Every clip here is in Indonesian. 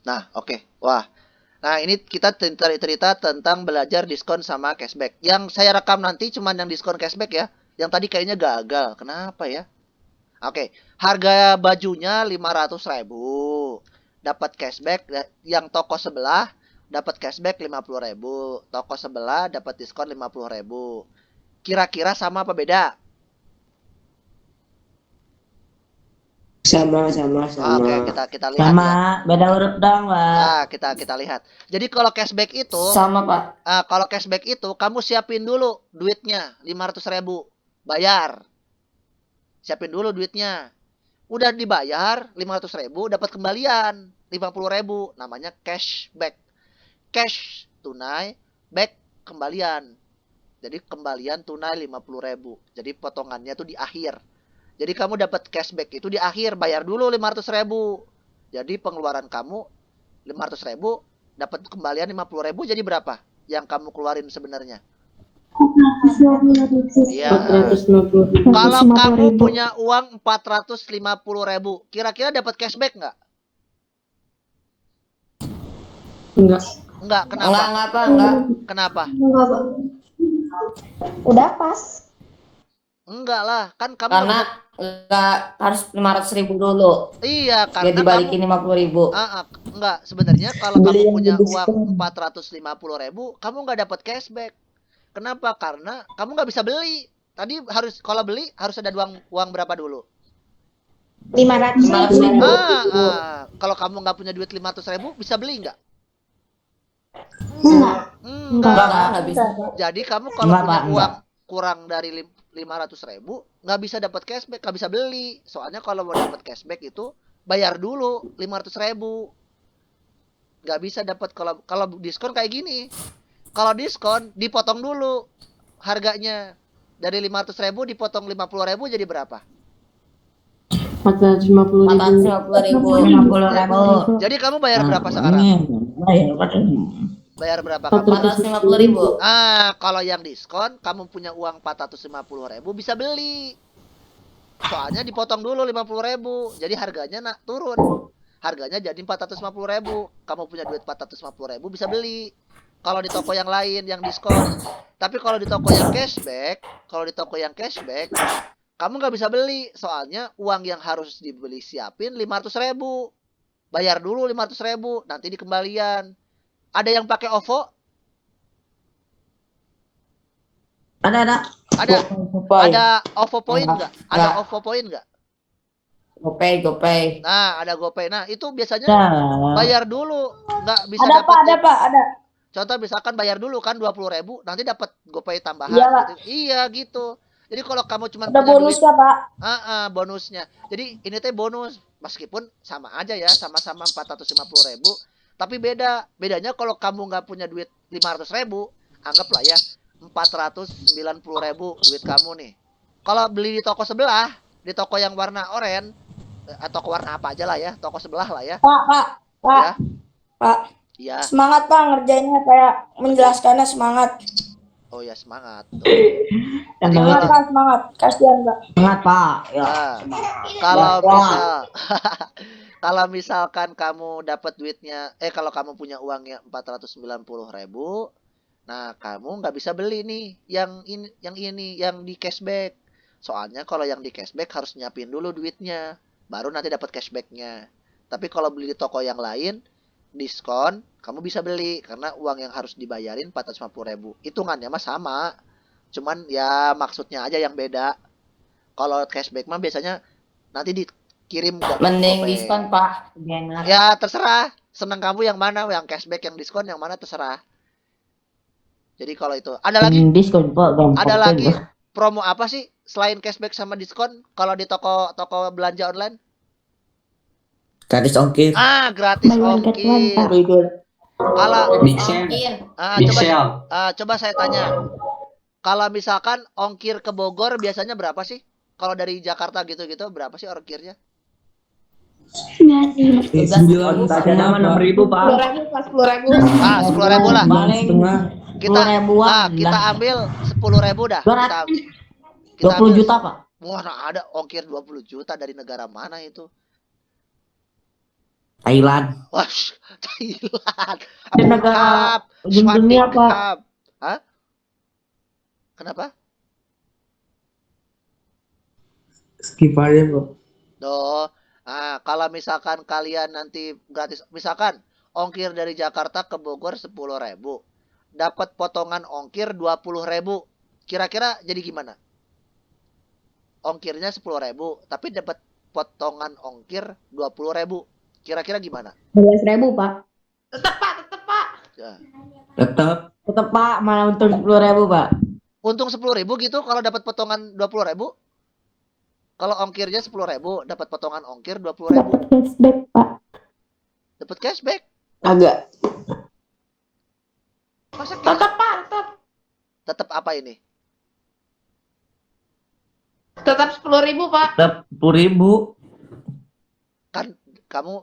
Nah, oke. Wah. Nah, ini kita cerita tentang belajar diskon sama cashback. Yang saya rekam nanti cuman yang diskon cashback ya. Yang tadi kayaknya gagal. Kenapa ya? Oke. Harga bajunya 500.000. Dapat cashback yang toko sebelah dapat cashback 50.000. Toko sebelah dapat diskon 50.000. Kira-kira sama apa beda? Sama. Oke, kita lihat Sama, ya. beda huruf doang, Pak. Nah, kita lihat. Jadi kalau cashback itu, Sama, Pak. kalau cashback itu kamu siapin dulu duitnya 500.000, bayar. Siapin dulu duitnya. Udah dibayar 500.000, dapat kembalian 50.000, namanya cashback. Cash tunai, back kembalian. Jadi kembalian tunai 50.000. Jadi potongannya tuh di akhir. Jadi kamu dapat cashback itu di akhir, bayar dulu 500.000. Jadi pengeluaran kamu 500.000, dapat kembalian 50.000, jadi berapa yang kamu keluarin sebenarnya? Iya. Kalau kamu punya uang 450.000, kira-kira dapat cashback nggak? Enggak, kenapa? Kenapa? Udah pas. Enggak lah, kan kamu Karena nggak harus 500.000 dulu. Iya, Biar karena dibalikin 50.000. enggak, sebenarnya kalau kamu punya uang 450.000, kamu nggak dapat cashback. Kenapa? Karena kamu nggak bisa beli. Tadi harus, kalau beli harus ada uang berapa dulu? 500.000. Kalau kamu nggak punya duit 500.000, bisa beli nggak? Nggak bisa. Jadi kamu kalau punya uang kurang dari 500.000, nggak bisa dapat cashback, nggak bisa beli. Soalnya kalau mau dapat cashback itu bayar dulu 500.000. Nggak bisa dapat kalau diskon kayak gini. Kalau diskon dipotong dulu harganya, dari 500.000 dipotong 50.000, jadi berapa? 450.000. Jadi kamu bayar berapa sekarang? Bayar berapa kamu? 450.000. Kalau yang diskon, kamu punya uang 450.000, bisa beli. Soalnya dipotong dulu 50.000, jadi harganya turun. Harganya jadi 450.000. Kamu punya duit 450.000, bisa beli. Kalau di toko yang lain yang diskon. Tapi kalau di toko yang cashback, kamu nggak bisa beli. Soalnya uang yang harus dibeli siapin 500.000. Bayar dulu 500.000, nanti dikembalian. Ada yang pakai OVO? Ada. Ada OVO Point nggak? Ada OVO Point nggak? GoPay. Nah, ada GoPay. Nah, itu biasanya bayar dulu, nggak bisa Ada dapat. Pak, ada. Contoh misalkan bayar dulu kan 20.000, nanti dapat GoPay tambahan. Iya, Pak. Gitu. Iya gitu. Jadi kalau kamu cuma Ada punya duit, bonusnya, Pak. bonusnya. Jadi ini teh bonus, meskipun sama aja ya, sama-sama 450.000. Tapi bedanya kalau kamu nggak punya duit 500.000, anggaplah ya 490.000 duit kamu nih. Kalau beli di toko sebelah, di toko yang warna oranye, atau warna apa aja lah ya, toko sebelah lah ya. Pak. Iya. Semangat Pak ngerjainnya, kayak menjelaskannya semangat. Oh ya, semangat. Semangat. Kasihan Pak. Semangat Pak. Ya. Kalau misalkan kamu dapat duitnya, kalau kamu punya uangnya 490.000, nah kamu nggak bisa beli nih yang di cashback. Soalnya kalau yang di cashback harus nyiapin dulu duitnya, baru nanti dapat cashbacknya. Tapi kalau beli di toko yang lain, diskon, kamu bisa beli karena uang yang harus dibayarin 450.000. Hitungannya mah sama, cuman ya maksudnya aja yang beda. Kalau cashback mah biasanya nanti dikirim ke Mending diskon Pak. Ya terserah, senang kamu yang mana, yang cashback, yang diskon, yang mana terserah. Jadi kalau itu ada lagi diskon Pak, ada lagi promo apa sih selain cashback sama diskon kalau di toko belanja online? Gratis ongkir. Gratis ongkir. Kalau coba saya tanya, kalau misalkan ongkir ke Bogor biasanya berapa sih? Kalau dari Jakarta gitu-gitu berapa sih ongkirnya? 9.000 sama 6.000 Pak. 10.000. 10.000 lah. Kita ambil 10.000 dah. Kita 20 juta Pak. Wah, ada ongkir 20 juta dari negara mana itu? Thailand. Wah, Thailand. Dan Abu negara Hab, ujung dunia, Swatik Pak. Hab. Hah? Kenapa? Skip aja, Pak. Doh. Nah, kalau misalkan kalian nanti gratis, misalkan ongkir dari Jakarta ke Bogor 10.000, dapat potongan ongkir 20.000. Kira-kira jadi gimana? Ongkirnya 10.000, tapi dapat potongan ongkir 20.000. Kira-kira gimana? 12.000, Pak. Tetap Pak, tetap Pak. Ya. Tetap. Tetap, Pak. Malah untung 10.000, Pak. Untung 10.000 gitu kalau dapat potongan 20.000. Kalau ongkirnya 10.000, dapat potongan ongkir 20.000. Dapat cashback, Pak. Dapat cashback. Agak. Masa Tetap Pak, tetap. tetap apa ini? Tetap 10.000 Pak. Tetap 10.000. Kan kamu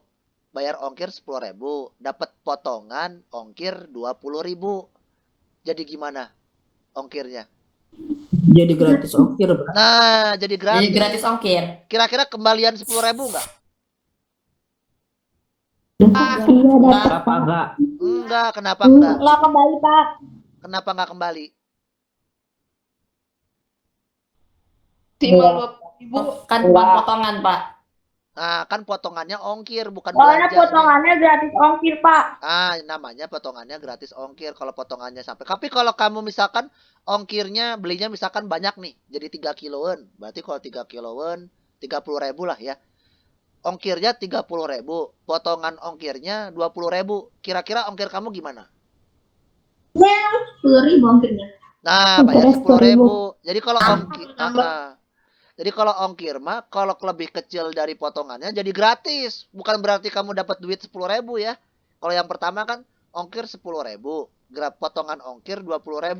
bayar ongkir 10.000, dapat potongan ongkir 20.000. Jadi gimana ongkirnya? Jadi gratis ongkir, Pak. Nah, jadi Jadi gratis. gratis ongkir. Kira-kira kembalian 10.000 nggak? Ah, Iya, dapat. Kenapa enggak? Enggak, kenapa enggak? Nggak kembali, Pak. Kenapa nggak kembali? Maksimal 20.000. Kan bukan potongan Pak. Nah, kan potongannya ongkir, bukan Soalnya belanjanya. potongannya gratis ongkir, Pak. Ah, namanya potongannya gratis ongkir kalau potongannya sampai. Tapi kalau kamu misalkan ongkirnya belinya misalkan banyak nih, jadi 3 kiloan. Berarti kalau 3 kiloan 30.000 lah ya. Ongkirnya 30.000, potongan ongkirnya 20.000. Kira-kira ongkir kamu gimana? 10.000 ongkirnya. Nah, bayar Ongkirnya 10.000. Jadi kalau ongkir, Nambah. jadi kalau ongkir mah kalau lebih kecil dari potongannya jadi gratis. Bukan berarti kamu dapat duit 10.000 ya. Kalau yang pertama kan ongkir 10.000, potongan ongkir 20.000.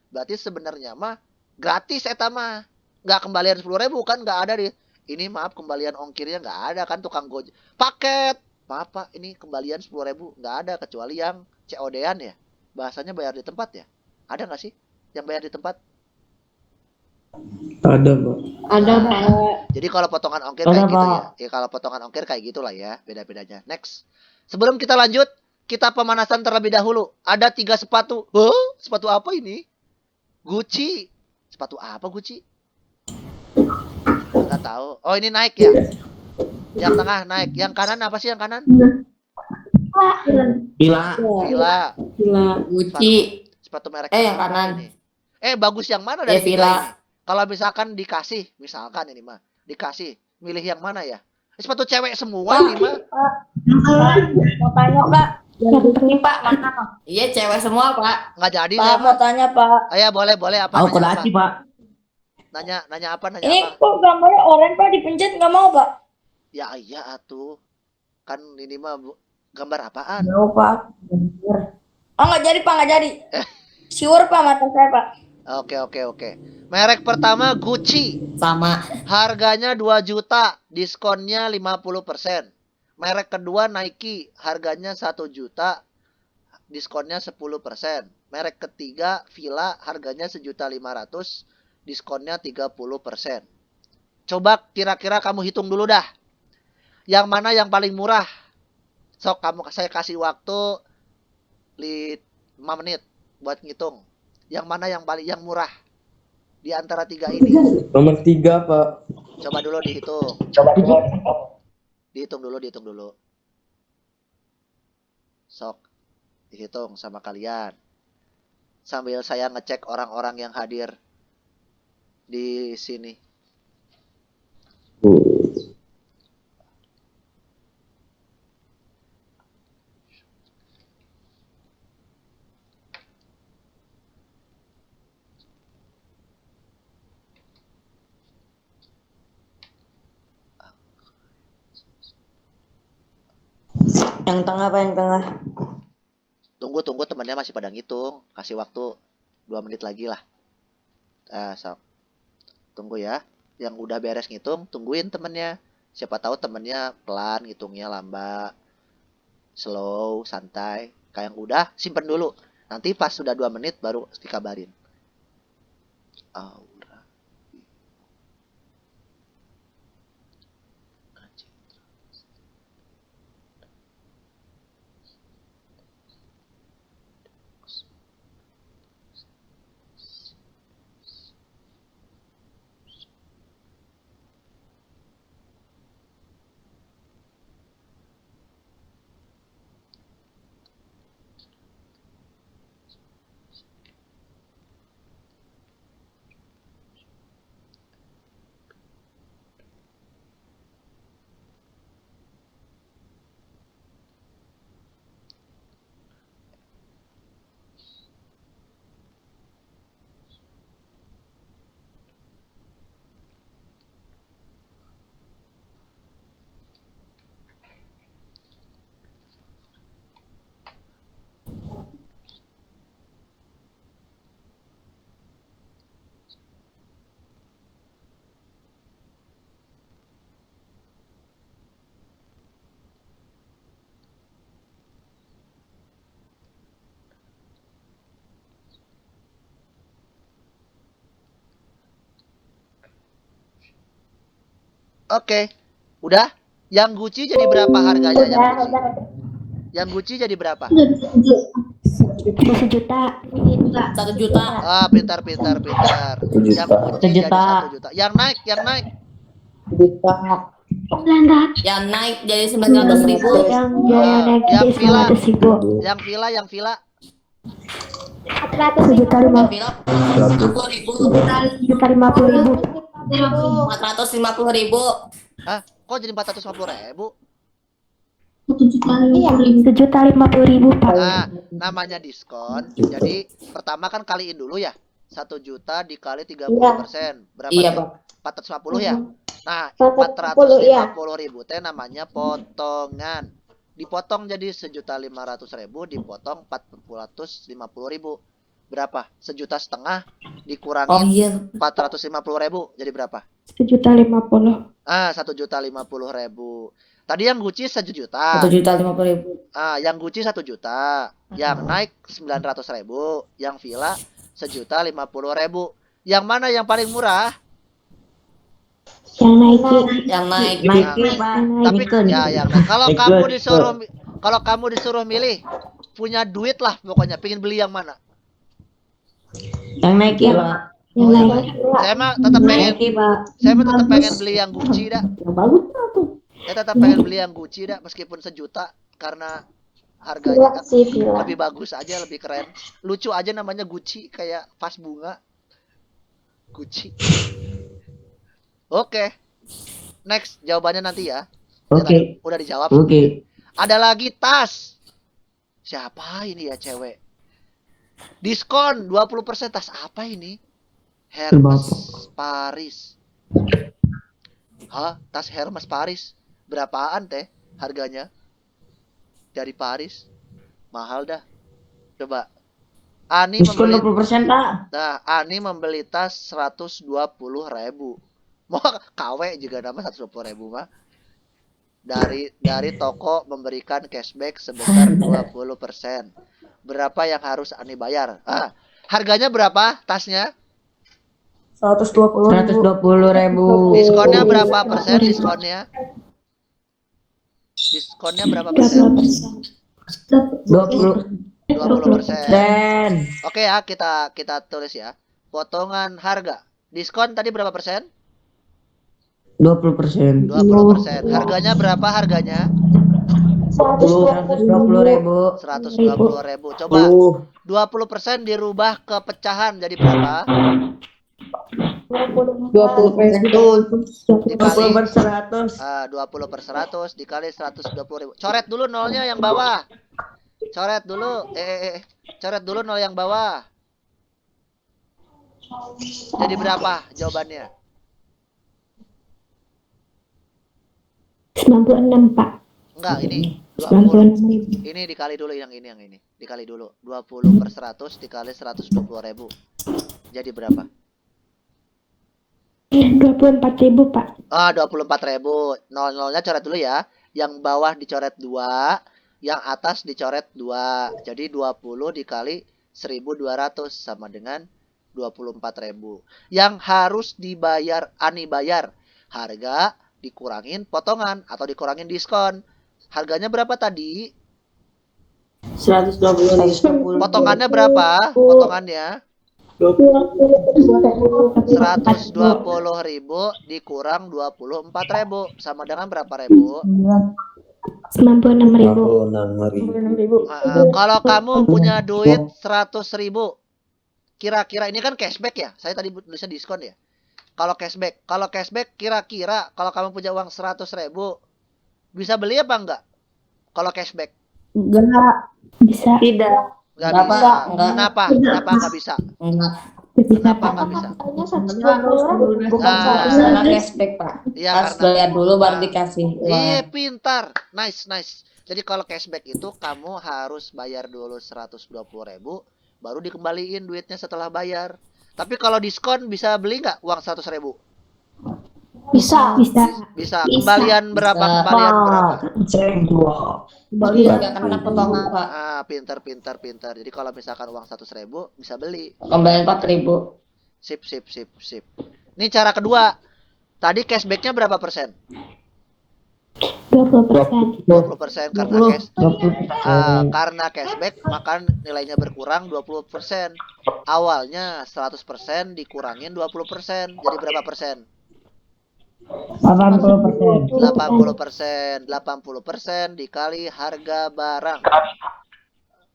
Berarti sebenarnya mah gratis eta mah. Nggak kembalian 10.000 kan nggak ada di ini, maaf kembalian ongkirnya nggak ada kan, tukang gojek. Paket. Maaf Pak, ini kembalian 10.000 nggak ada kecuali yang COD-an ya. Bahasanya bayar di tempat ya. Ada nggak sih yang bayar di tempat? Ada, Pak. Ada, Nah, Pak. jadi kalau potongan ongkir Ada, kayak gitu Pak. ya. Ya kalau potongan ongkir kayak gitulah ya, beda-bedanya. Next. Sebelum kita lanjut, kita pemanasan terlebih dahulu. Ada 3 sepatu. Huh? Sepatu apa ini? Gucci. Sepatu apa Gucci? Nggak tahu. Oh, ini naik ya. Yang tengah naik. Yang kanan apa sih yang kanan? Gila. Villa. Gila. Gucci. Sepatu merek Yang apa kanan. ini? Bagus yang mana dari tiga Villa. ini? Kalau misalkan dikasih, misalkan ini mah, dikasih, milih yang mana ya? Sepatu cewek semua ini mah. Mau tanya, Pak. Ini Pak, mana Pak? Iya cewek semua Pak. Nggak jadi Pak, saya mau mah. tanya, Pak. Ayah boleh apa? Aku Nanya apa? kolasi, Pak. Nanya apa? Ini kok gambarnya oranye, Pak, dipencet nggak mau, Pak? Ya iya atuh. Kan ini mah gambar apaan? Mau, Pak. Oh, nggak jadi, Pak, nggak jadi. Sure, Pak, mata saya, Pak. Oke. Merek pertama Gucci. Sama. Harganya 2 juta, diskonnya 50%. Merek kedua Nike, harganya 1 juta, diskonnya 10%. Merek ketiga Fila, harganya 1.500.000, diskonnya 30%. Coba kira-kira kamu hitung dulu dah. Yang mana yang paling murah? Sok saya kasih waktu 5 menit buat ngitung. Yang mana yang paling murah di antara 3 ini? Nomor 3, Pak. Coba dulu dihitung. Dihitung dulu. Sok dihitung sama kalian. Sambil saya ngecek orang-orang yang hadir di sini. Yang tengah, Pak, yang tengah. Tunggu temannya masih pada ngitung. Kasih waktu 2 menit lagi lah. Sok. Tunggu ya. Yang udah beres ngitung, tungguin temennya. Siapa tahu temennya pelan ngitungnya, lambat, slow, santai. Kayak yang udah, simpen dulu. Nanti pas sudah 2 menit baru dikabarin. Aura. Oke. Udah? Yang Gucci jadi berapa harganya yang Gucci? Yang Gucci jadi berapa? 1 juta. 1 juta. Ah, pintar. Yang Gucci jadi 1 juta. Yang naik. Juta. Yang naik jadi 900.000. Yang Ah, naik yang jadi villa. 900.000. Yang villa. 1.500.000. Villa 50.000. 1.50.000. 450.000. Hah? Kok jadi 450.000? 7.50.000 Pak. Nah, namanya diskon. Jadi pertama kan kaliin dulu ya. 1 juta dikali 30%. Berapa Iya, tuh? Pak. 450 ya? Nah, 450, iya. 450.000 teh namanya potongan. Dipotong jadi 1.500.000 dipotong 450.000. Berapa? 1,5 juta Oh dikurangin iya. 450.000 jadi berapa? 1.50. Ah, 1.050.000. Tadi yang Gucci 1 juta. 1.050.000. Ah, yang Gucci 1 juta. Yang naik 900.000. Yang villa 1.050.000. Yang mana yang paling murah? Yang Nike. Yang naik. Tapi ya yang naik. Kalau kamu disuruh milih, punya duit lah pokoknya, pengen beli yang mana? Yang Nike, Pak. Yang yang Nike. Saya mah tetap pengen, Pak. beli yang Gucci dah. Yang bagus tuh. Saya tetap pengen beli yang Gucci dah, meskipun 1 juta karena harganya kan lebih bagus aja, lebih keren. Lucu aja namanya Gucci, kayak vas bunga. Gucci. Oke. Next, jawabannya nanti ya. Ya, tadi Oke. udah dijawab. Oke. Ada lagi tas. Siapa ini ya cewek? Diskon 20% tas apa ini? Hermes Paris. Hah? Tas Hermes Paris. Berapaan teh harganya? Dari Paris. Mahal dah. Coba. Ani Diskon membeli 20%, Pak. Nah, Ani membeli tas 120.000. Mau KW juga nama 120.000 mah. Dari toko memberikan cashback sebesar 20%. Berapa yang harus Ani bayar? Ah, harganya berapa tasnya? 120.000. Diskonnya berapa persen diskonnya? Diskonnya berapa persen? 20%. 20%. Oke ya, kita tulis ya. Potongan harga. Diskon tadi berapa persen? 20%. 20%. Harganya berapa harganya? 120.000. 120.000. Coba 20% dirubah ke pecahan jadi berapa? 20 Dikali 100. 20/100 dikali 120.000. Coret dulu nolnya yang bawah. Coret dulu. Coret dulu nol yang bawah. Jadi berapa jawabannya? 96 Pak. Enggak, ini 20. 96.000. Ini dikali dulu yang ini. Dikali dulu. 20/100 dikali 120.000. Jadi berapa? 24.000 Pak. 24.000. Nolnya coret dulu ya. Yang bawah dicoret 2, yang atas dicoret 2. Jadi 20 dikali 1.200 sama dengan 24.000. Yang harus dibayar Ani bayar harga dikurangin potongan atau dikurangin diskon. Harganya berapa tadi? 120. Potongannya berapa? Potongannya 120.000 dikurang 24.000 sama dengan berapa ribu? 96.000. Kalau kamu punya duit 100.000, kira-kira ini kan cashback ya? Saya tadi tulisnya diskon ya. Kalau cashback kira-kira kalau kamu punya uang 100.000 bisa beli apa enggak? Kalau cashback? Enggak bisa. Tidak. Enggak Enggak, bisa. Pak. Enggak. Kenapa enggak bisa? Enggak. Kenapa enggak bisa? Karena cashback, Pak. Iya, Harus karena bayar dulu baru dikasih Iya, uang. pintar. Nice. Jadi kalau cashback itu kamu harus bayar dulu 120.000 baru dikembaliin duitnya setelah bayar. Tapi kalau diskon bisa beli nggak uang 100.000? Bisa. Bisa. Kembalian berapa? Bisa. Kembalian berapa? Iya, enggak kena potongan, Pak. Ah, pintar. Jadi kalau misalkan uang 100.000 bisa beli. Kembalian 4.000. Sip. Ini cara kedua. Tadi cashbacknya berapa persen? 20%. 20% karena 20. cash. Karena cashback maka nilainya berkurang 20%. Awalnya 100% dikurangin 20%. Jadi berapa persen? 80%. 80%. 80% dikali harga barang.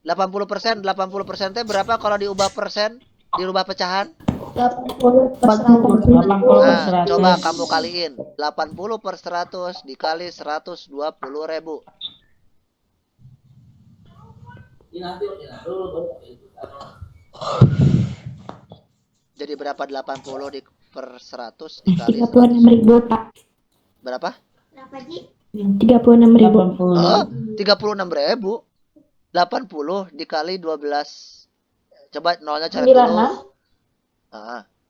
80%, 80% teh berapa kalau diubah persen? Dirubah pecahan? 80 Nah, coba kamu kaliin. 80 per 100 dikali 120.000. Jadi berapa 80 per 100 dikali 100? 36.000, Pak. Berapa? 36.000. Oh, 36.000. 80 dikali 12. Coba nolnya coret dulu.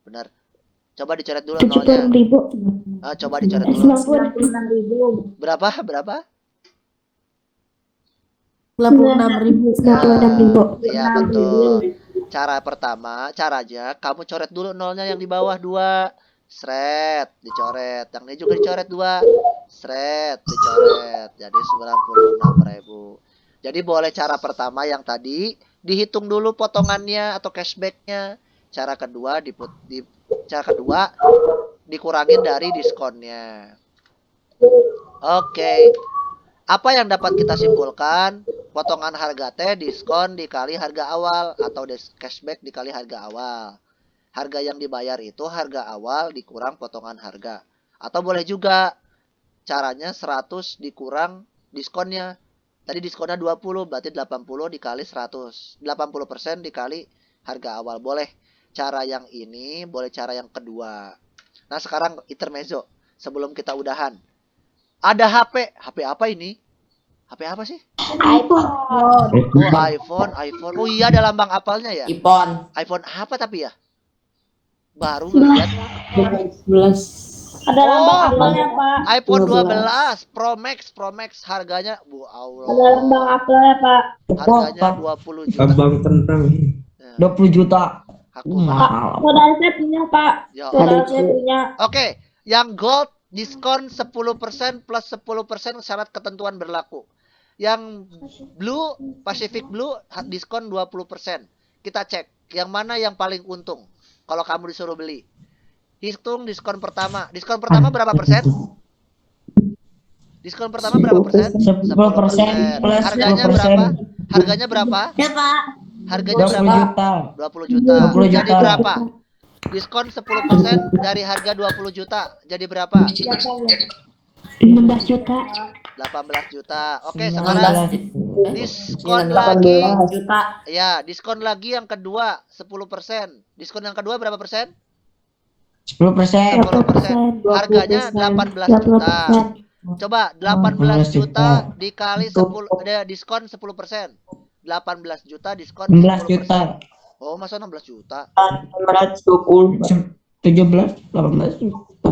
Benar. Coba dicoret dulu nolnya. 76.000. Coba dicoret dulu. 96.000. Berapa? Berapa? 96.000. Iya, betul. Cara pertama, caranya kamu coret dulu nolnya yang di bawah 2. Sret, dicoret. Yang ini juga dicoret 2. Sret, dicoret. Jadi 96.000. Jadi boleh cara pertama yang tadi dihitung dulu potongannya atau cashbacknya. Cara kedua dikurangin dari diskonnya. Oke. Apa yang dapat kita simpulkan? Potongan harga teh diskon dikali harga awal atau cashback dikali harga awal. Harga yang dibayar itu harga awal dikurang potongan harga. Atau boleh juga caranya 100 dikurang diskonnya. Tadi diskonnya 20, berarti 80 dikali 100. 80% dikali harga awal. Boleh cara yang ini, boleh cara yang kedua. Nah, sekarang intermezzo. Sebelum kita udahan. Ada HP. HP apa ini? HP apa sih? iPhone. Oh, iPhone. Oh iya, ada lambang apelnya ya? Ipon. iPhone apa tapi ya? Baru ngeliat. 11. Ada lambang apelnya, Pak. iPhone 12. 12 Pro Max harganya, bu Allah. Ada lambang apelnya, Pak. Harganya 20 juta. Abang kentang. 20 juta. Aku mah. Mahal. Saudara saya punya, Pak. Ya. Saudara saya punya. Oke, yang gold diskon 10% plus 10% syarat ketentuan berlaku. Yang blue, Pacific Blue diskon 20%. Kita cek yang mana yang paling untung kalau kamu disuruh beli. Hitung diskon pertama. Diskon pertama berapa persen? Diskon pertama berapa persen? 10% plus Harganya 10%. berapa? Harganya berapa? Ya, Pak. Harganya 20 berapa? juta. 20 juta. 20 Jadi juta. berapa? Diskon 10% dari harga 20 juta. Jadi berapa? 16 juta. 18 juta. Oke, 16 sekarang diskon lagi. juta. Ya, diskon lagi yang kedua 10%. Diskon yang kedua berapa persen? 10%. 10%. Harganya 18 juta. Coba 18 juta dikali 10 ada diskon 10%. 18 juta diskon 16 10%. juta. Oh, masa 16 juta? 620. 17, 18 juta.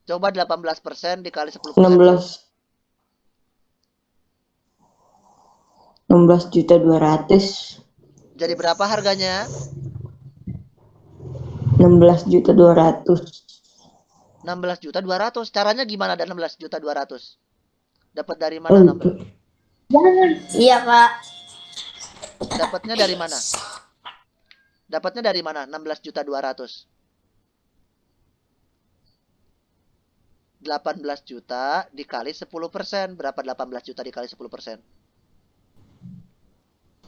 Coba 18% dikali 10%. 16 juta 200. Jadi berapa harganya? 16 juta 200. 16 juta 200. Caranya gimana ada 16 juta 200? Dapat dari mana 16? Iya, Pak. Dapatnya dari mana? Dapatnya dari mana 16 juta 200? 18 juta dikali 10%. Berapa 18 juta dikali 10%?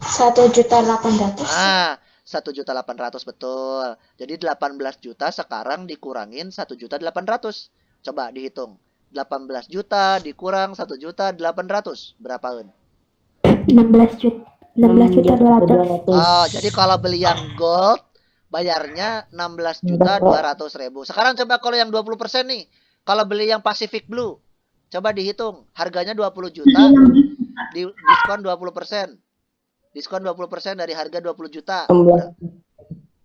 1.800.000. Ah, 1.800.000 betul. Jadi 18 juta sekarang dikurangin 1.800.000. Coba dihitung. 18 juta dikurang 1.800.000. Berapaan? 16 juta. 16 juta 200. Oh, jadi kalau beli yang gold bayarnya 16 juta 200.000. Sekarang coba kalau yang 20% nih. Kalau beli yang Pacific Blue, coba dihitung. Harganya 20 juta, diskon 20%. Diskon 20% dari harga 20 juta.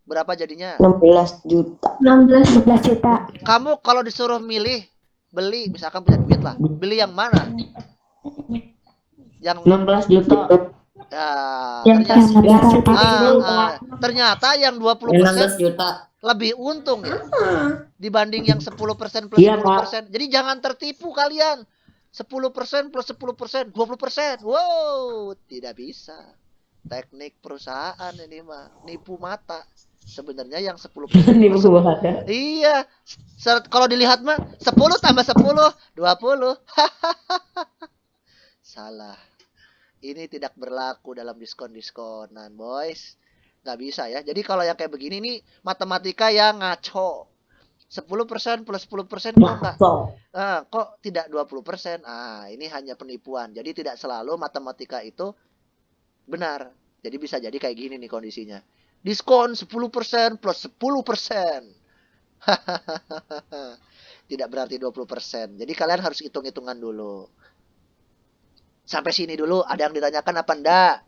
Berapa jadinya? 16 juta. 16 juta. Kamu kalau disuruh milih, beli, misalkan punya duit lah. Beli yang mana? Yang 16 juta. Nah, Yang ternyata yang 20% 16 juta. lebih untung ya dibanding yang 10% plus Iya, 10%. Jadi jangan tertipu kalian. 10% plus 10%, 20%. Wow, tidak bisa. Teknik perusahaan ini mah nipu mata. Sebenarnya yang 10% Ini plus buku bahasa. iya. Kalau dilihat mah 10 tambah 10, 20. Salah. Ini tidak berlaku dalam diskon-diskonan, boys. Nggak bisa ya. Jadi kalau yang kayak begini nih, matematika yang ngaco. 10% plus 10% kok nggak? Kok tidak 20%? Ini hanya penipuan. Jadi tidak selalu matematika itu benar. Jadi bisa jadi kayak gini nih kondisinya. Diskon 10% plus 10%. Tidak berarti 20%. Jadi kalian harus hitung-hitungan dulu. Sampai sini dulu, ada yang ditanyakan apa enggak?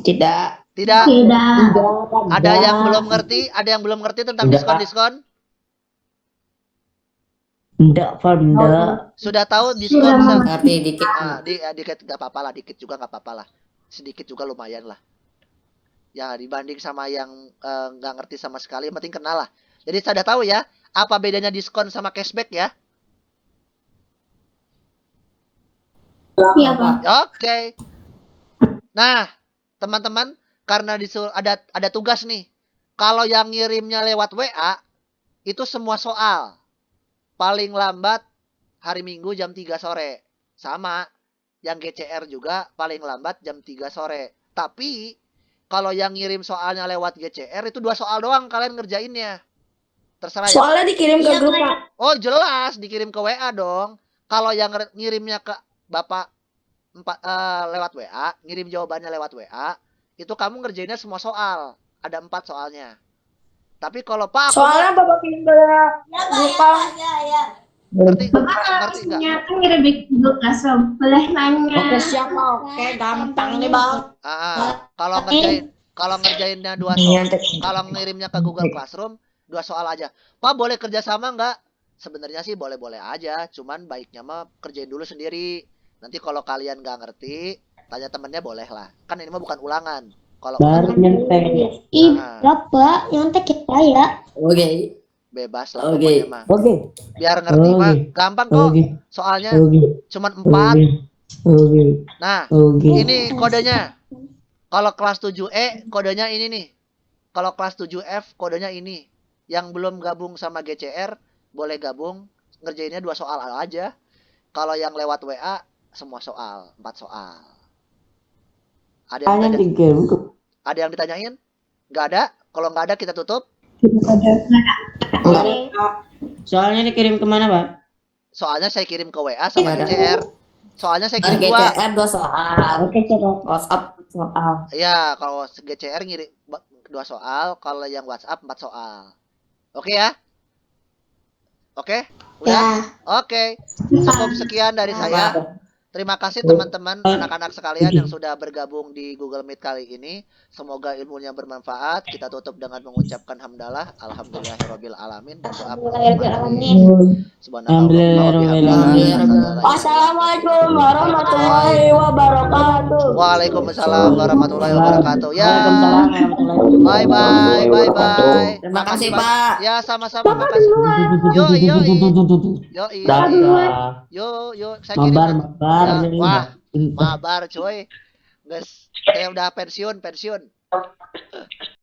Tidak. Tidak. Tidak. Ada yang belum ngerti? Ada yang belum ngerti tentang Enggak. diskon-diskon? Enggak, Pak, enggak. Sudah tahu diskon? Tapi dikit. Dikit nggak apa-apa lah, dikit juga nggak apa-apa lah. Sedikit juga lumayan lah. Ya dibanding sama yang nggak ngerti sama sekali, yang penting kenal lah. Jadi sudah tahu ya, apa bedanya diskon sama cashback ya? Iya, Pak. Oke. Nah, teman-teman, karena ada tugas nih. Kalau yang ngirimnya lewat WA, itu semua soal. Paling lambat hari Minggu jam 3 sore. Sama, yang GCR juga paling lambat jam 3 sore. Tapi, kalau yang ngirim soalnya lewat GCR, itu 2 soal doang kalian ngerjainnya. Terserah ya. Soalnya dikirim ke grup, Pak. Oh, jelas, dikirim ke WA dong. Kalau yang ngirimnya ke Bapak lewat WA, ngirim jawabannya lewat WA, itu kamu ngerjainnya semua soal. Ada 4 soalnya. Tapi kalau Pak, Soalnya Bapak kirim ke grup, Pak. ngerti nggak? Kan ngirim di Google Classroom. Boleh nanya. Oke, siapa? Oke, gampang nih, Bang. Kalau ngerjainnya 2 soal, kalau ngirimnya ke Google Classroom 2 soal aja. Pak, boleh kerja sama nggak? Sebenarnya sih boleh-boleh aja, cuman baiknya mah kerjain dulu sendiri. Nanti kalau kalian nggak ngerti, tanya temennya boleh lah. Kan ini mah bukan ulangan. Kalau Baru nyontek. Ih, Bapak, nyontek kita ya. Oke. bebas lah Oke. pokoknya mah. Oke. Biar ngerti Oke. mah gampang kok. Oke. Soalnya Oke. cuman 4. Oke. Nah, Oke. ini kodenya. Kalau kelas 7E kodenya ini nih. Kalau kelas 7F kodenya ini. Yang belum gabung sama GCR boleh gabung, ngerjainnya 2 soal aja. Kalau yang lewat WA semua soal, 4 soal. Ada yang ditanyain? Nggak ada? Kalau nggak ada kita tutup. Soalnya dikirim kemana, Pak? Soalnya saya kirim ke WA sama Iya. GCR. Soalnya saya kirim 2. GCR 2 soal. Oke, coba. WhatsApp soal. Iya, kalau GCR ngirim 2 soal, kalau yang WhatsApp 4 soal. Oke ya? Oke? Udah? Oke. Cukup sekian dari saya. Terima kasih teman-teman anak-anak sekalian yang sudah bergabung di Google Meet kali ini. Semoga ilmunya bermanfaat. Kita tutup dengan mengucapkan hamdalah, alhamdulillahirabbil alamin dan doa Assalamualaikum warahmatullahi wabarakatuh. Waalaikumsalam warahmatullahi wabarakatuh. Ya. Waalaikumsalam warahmatullahi Bye bye, bye bye. Terima kasih, Pak. Ya, sama-sama, makasih. Yo, yo, yo, Dadah. yo, saya kirim. Mabar. Ya, wah, mabar coy. Guys, saya udah pensiun.